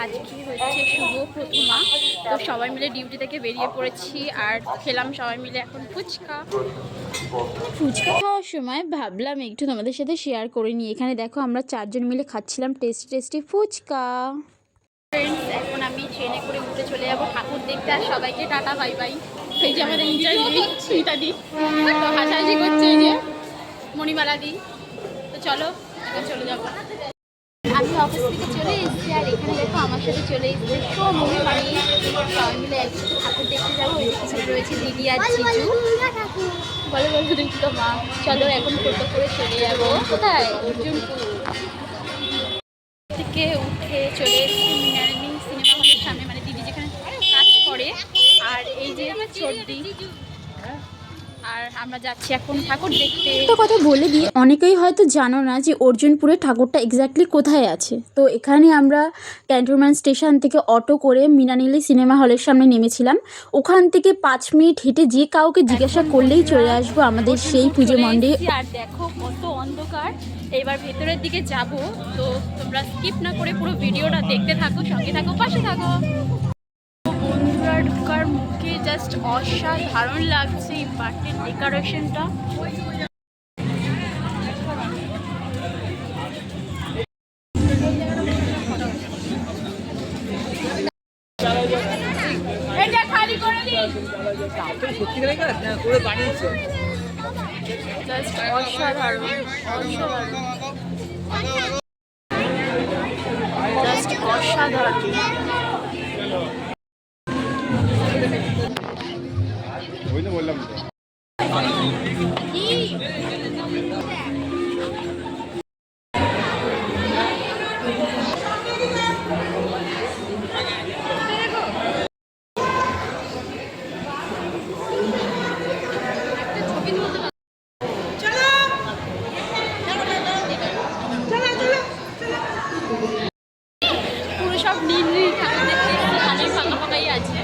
আজকে হচ্ছে শুভ প্রথমা, তো সবাই মিলে ডিউটি থেকে বেরিয়ে পড়েছি আর খেলাম সবাই মিলে এখন ফুচকা। ফুচকা খাওয়ার সময় ভাবলাম একটু তোমাদের সাথে শেয়ার করে নিই। এখানে দেখো আমরা 4 জন মিলে খাচ্ছিলাম টেস্টি টেস্টি ফুচকা। ফ্রেন্ডস, এখন আমি ট্রেনে করে উঠে চলে যাবো ঠাকুর দেখতে। আর সবাইকে টাটা বাই বাই। এই যে আমাদের মিতা দি তো হাসাহাসি করছে, এই যে মণিমালা দি। তো চলো এখন চলে যাবো। আমি অফিস থেকে চলে এসেছি আর এখানে দেখো আমার সাথে চলে এসেছে সবাই মিলে একসাথে ঠাকুর দেখতে যাবো। ওই পিছনে রয়েছে দিদি আর জিজু। বলো বলো দেখি তো মা। চলো এখন টোটো করে চলে যাবো কোথায়, অর্জুনপুর থেকে উঠে চলে এসেছি মিনারেনি সিনেমা হলের সামনে, মানে দিদি যেখানে কাজ করে। আর এই যে ছোটদি, আর আমরা যাচ্ছি এখন ঠাকুর দেখতে। তো কথা বলে দিই, অনেকেই হয়তো জানো না যে অর্জুনপুরে ঠাকুরটা এক্স্যাক্টলি কোথায় আছে। তো এখানে আমরা ক্যান্টনমেন্ট স্টেশন থেকে অটো করে মৃণালিনী সিনেমা হলের সামনে নেমেছিলাম। ওখান থেকে 5 মিনিট হেঁটে যে কাউকে জিজ্ঞাসা করলেই চলে আসবো আমাদের সেই পুজো মণ্ডপে। আর দেখো কত অন্ধকার, এবার ভেতরের দিকে যাব। তো তোমরা স্কিপ না করে পুরো ভিডিওটা দেখতে থাকো, সঙ্গে থাকো, পাশে থাকো। বন্ধুরা ঢোকার মুখে জাস্ট অসাধারণ লাগছে এই পার্কের ডেকোরেশনটা। অসাধারণ জাস্ট অসাধারণ। বললাম পুরো সব নীল নীল ঠাকুর দেখতে অনেক ফাঁকা ফাঁকাই আছে।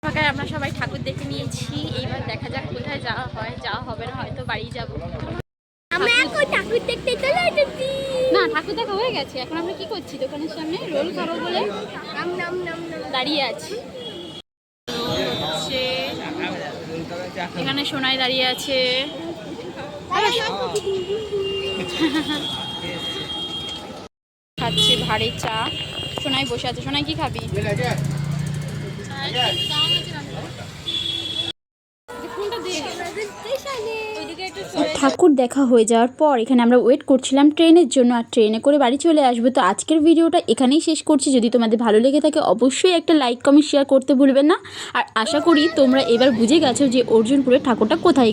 ফাঁকায় আমরা সবাই ঠাকুর দেখে নিয়েছি। এইবার দেখা যাক কোথায় যাওয়া হয়, যাওয়া হবে না হয়তো বাড়ি যাবো। আমরা এখন ঠাকুর দেখতে চলে এসেছি। না, ঠাকুর দেখা হয়ে গেছে। এখন আমরা কি করছি, দোকানের সামনে রোল খাবো বলে দাঁড়িয়ে আছি। এখানে সোনাই দাঁড়িয়ে আছে। খাচ্ছে ভাড়ে চা। সোনাই বসে আছে। সোনাই কি খাবি? ঠাকুর দেখা হয়ে যাওয়ার পর এখানে আমরা ওয়েট করছিলাম ট্রেনের জন্য, আর ট্রেনে করে বাড়ি চলে আসবো। তো আজকের ভিডিওটা এখানেই শেষ করছি। যদি তোমাদের ভালো লেগে থাকে অবশ্যই একটা লাইক কমেন্ট শেয়ার করতে ভুলবেন না। আর আশা করি তোমরা এবার বুঝে গেছো যে অর্জুনপুরের ঠাকুরটা কোথায়।